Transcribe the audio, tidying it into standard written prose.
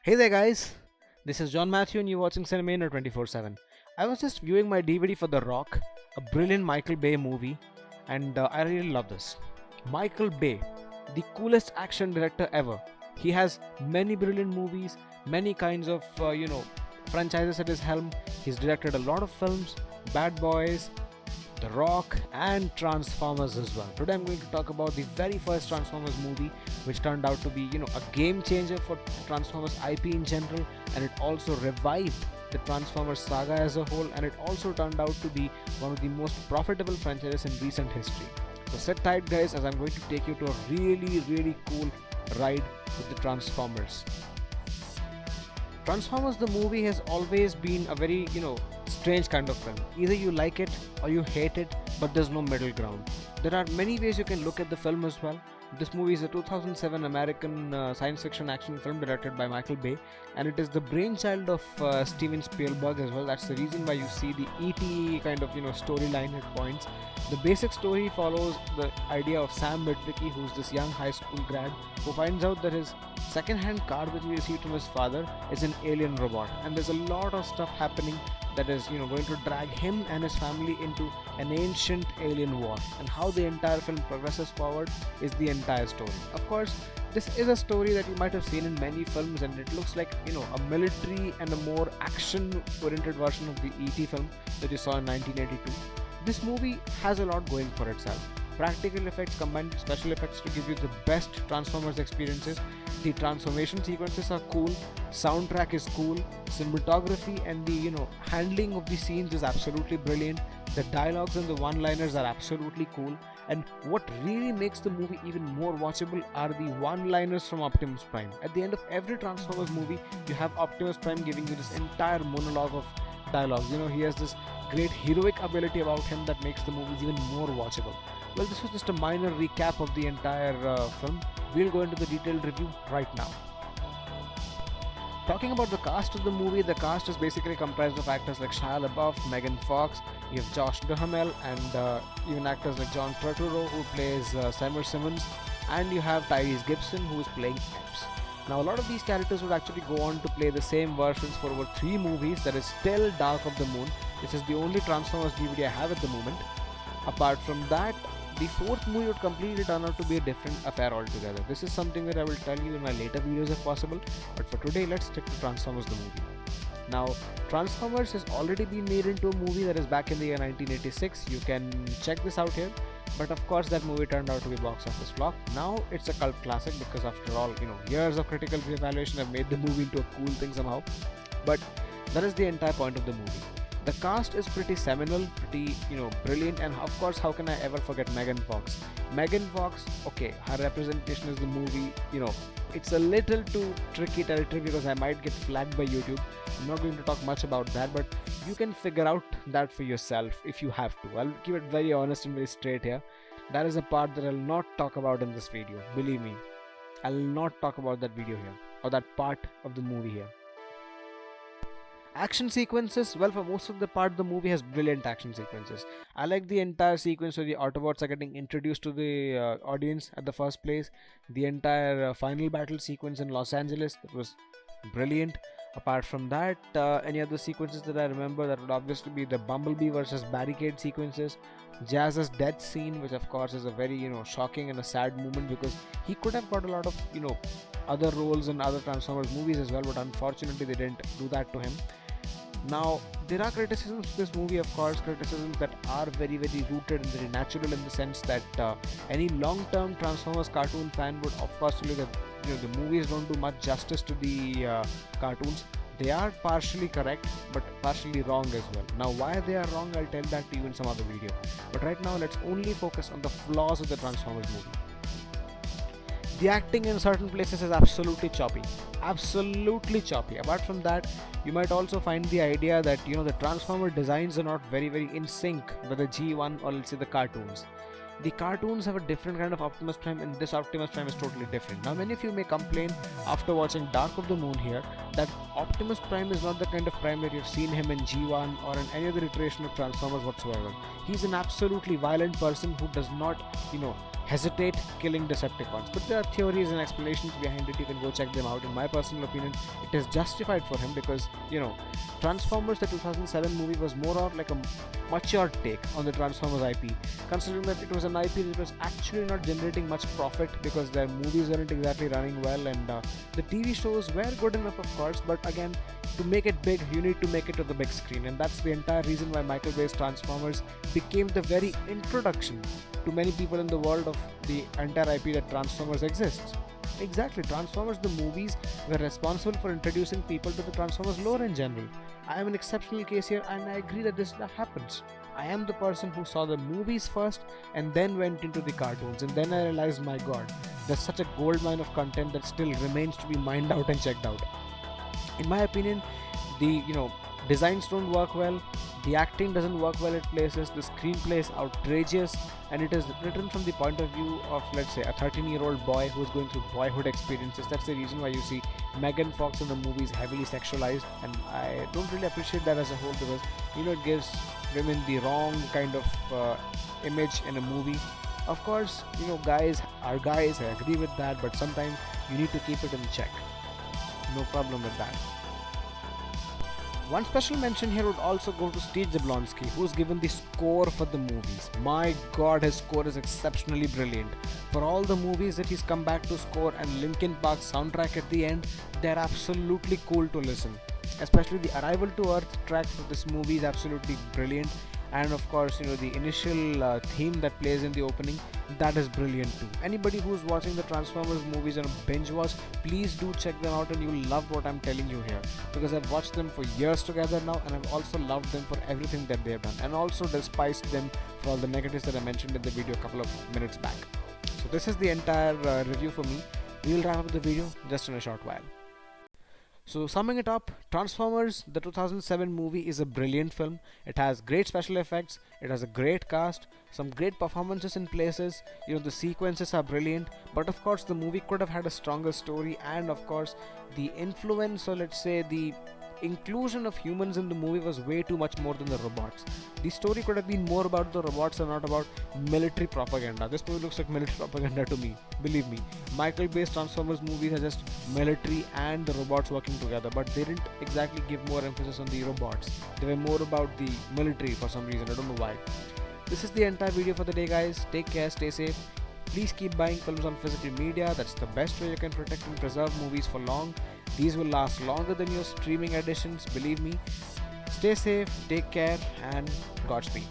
Hey there, guys. This is John Matthew, and you're watching CineManiacs 24/7. I was just viewing my DVD for The Rock, a brilliant Michael Bay movie, and I really love this. Michael Bay, the coolest action director ever. He has many brilliant movies, many kinds of franchises at his helm. He's directed a lot of films, Bad Boys, the Rock, and Transformers as well. Today I'm going to talk about the very first Transformers movie, which turned out to be, a game changer for Transformers IP in general, and it also revived the Transformers saga as a whole, and it also turned out to be one of the most profitable franchises in recent history. So sit tight, guys, as I'm going to take you to a really cool ride with the Transformers. Transformers the movie has always been a very, strange kind of film. Either you like it or you hate it, but there's no middle ground. There are many ways you can look at the film as well. This movie is a 2007 American science fiction action film directed by Michael Bay, and it is the brainchild of Steven Spielberg as well. That's the reason why you see the E.T. kind of storyline at points. The basic story follows the idea of Sam Witwicky, who's this young high school grad who finds out that his second-hand car which he received from his father is an alien robot, and there's a lot of stuff happening that is going to drag him and his family into an ancient alien war, and how the entire film progresses forward is the entire story. Of course, this is a story that you might have seen in many films, and it looks like a military and a more action oriented version of the E.T. film that you saw in 1982. This movie has a lot going for itself. Practical effects combined with special effects to give you the best Transformers experiences. The transformation sequences are cool, soundtrack is cool, cinematography and the handling of the scenes is absolutely brilliant. The dialogues and the one-liners are absolutely cool, and what really makes the movie even more watchable are the one-liners from Optimus Prime. At the end of every Transformers movie, you have Optimus Prime giving you this entire monologue of dialogues. He has this great heroic ability about him that makes the movies even more watchable. Well, this was just a minor recap of the entire film. We'll go into the detailed review right now. Talking about the cast of the movie, the cast is basically comprised of actors like Shia LaBeouf, Megan Fox, you have Josh Duhamel, and even actors like John Turturro, who plays Seymour Simmons, and you have Tyrese Gibson, who is playing Epps. Now, a lot of these characters would actually go on to play the same versions for over 3 movies. That is still Dark of the Moon, which is the only Transformers DVD I have at the moment. Apart from that, the 4th movie would completely turn out to be a different affair altogether. This is something that I will tell you in my later videos if possible, but for today, let's stick to Transformers the movie. Now, Transformers has already been made into a movie that is back in the year 1986. You can check this out here. But of course, that movie turned out to be box office flop. Now it's a cult classic because after all, years of critical reevaluation have made the movie into a cool thing somehow. But that is the entire point of the movie. The cast is pretty seminal, pretty, brilliant, and of course, how can I ever forget Megan Fox? Megan Fox, okay, her representation is the movie, it's a little too tricky territory because I might get flagged by YouTube. I'm not going to talk much about that, but you can figure out that for yourself if you have to. I'll keep it very honest and very straight here. That is a part that I'll not talk about in this video. Believe me, I'll not talk about that video here, or that part of the movie here. Action sequences, well, for most of the part the movie has brilliant action sequences. I like the entire sequence where the Autobots are getting introduced to the audience at the first place. The entire final battle sequence in Los Angeles, that was brilliant. Apart from that, any other sequences that I remember, that would obviously be the Bumblebee versus Barricade sequences, Jazz's death scene, which of course is a very shocking and a sad moment because he could have got a lot of other roles in other Transformers movies as well, but unfortunately they didn't do that to him. Now, there are criticisms to this movie, of course, criticisms that are very rooted and very natural in the sense that any long-term Transformers cartoon fan would of course tell you that the movies don't do much justice to the cartoons. They are partially correct, but partially wrong as well. Now, why they are wrong, I'll tell that to you in some other video. But right now, let's only focus on the flaws of the Transformers movie. The acting in certain places is absolutely choppy. Absolutely choppy. Apart from that, you might also find the idea that the Transformer designs are not very in sync with the G1 or let's say the cartoons. The cartoons have a different kind of Optimus Prime, and this Optimus Prime is totally different. Now, many of you may complain after watching Dark of the Moon here that Optimus Prime is not the kind of Prime that you've seen him in G1 or in any other iteration of Transformers whatsoever. He's an absolutely violent person who does not, hesitate killing Decepticons. But there are theories and explanations behind it. You can go check them out. In my personal opinion, it is justified for him because, Transformers, the 2007 movie, was more of like a mature take on the Transformers IP, considering that it was an IP that was actually not generating much profit because their movies weren't exactly running well, and the TV shows were good enough, of course, but again, to make it big, you need to make it to the big screen, and that's the entire reason why Michael Bay's Transformers became the very introduction to many people in the world of the entire IP that Transformers exists. Exactly, Transformers the movies were responsible for introducing people to the Transformers lore in general. I am an exceptional case here, and I agree that this happens. I am the person who saw the movies first and then went into the cartoons, and then I realized, my god, there's such a goldmine of content that still remains to be mined out and checked out. In my opinion, the designs don't work well, the acting doesn't work well at places, the screenplay is outrageous, and it is written from the point of view of, let's say, a 13-year-old boy who's going through boyhood experiences. That's the reason why you see Megan Fox in the movies heavily sexualized, and I don't really appreciate that as a whole because it gives women the wrong kind of image in a movie. Of course, guys are guys, I agree with that, but sometimes you need to keep it in check. No problem with that. One special mention here would also go to Steve Jablonsky, who's given the score for the movies. My god, his score is exceptionally brilliant. For all the movies that he's come back to score and Linkin Park's soundtrack at the end, they're absolutely cool to listen. Especially the Arrival to Earth track for this movie is absolutely brilliant. And of course, the initial theme that plays in the opening, that is brilliant too. Anybody who's watching the Transformers movies on a binge watch, please do check them out and you'll love what I'm telling you here. Because I've watched them for years together now, and I've also loved them for everything that they've done, and also despised them for all the negatives that I mentioned in the video a couple of minutes back. So this is the entire review for me. We'll wrap up the video just in a short while. So summing it up, Transformers, the 2007 movie, is a brilliant film. It has great special effects, it has a great cast, some great performances in places, the sequences are brilliant, but of course the movie could have had a stronger story, and of course the influence, or let's say the inclusion of humans in the movie was way too much more than the robots. The story could have been more about the robots and not about military propaganda. This movie looks like military propaganda to me, believe me. Michael Bay's Transformers movies are just military and the robots working together, but they didn't exactly give more emphasis on the robots. They were more about the military for some reason, I don't know why. This is the entire video for the day, guys. Take care, stay safe. Please keep buying films on physical media. That's the best way you can protect and preserve movies for long. These will last longer than your streaming editions, believe me. Stay safe, take care, and Godspeed.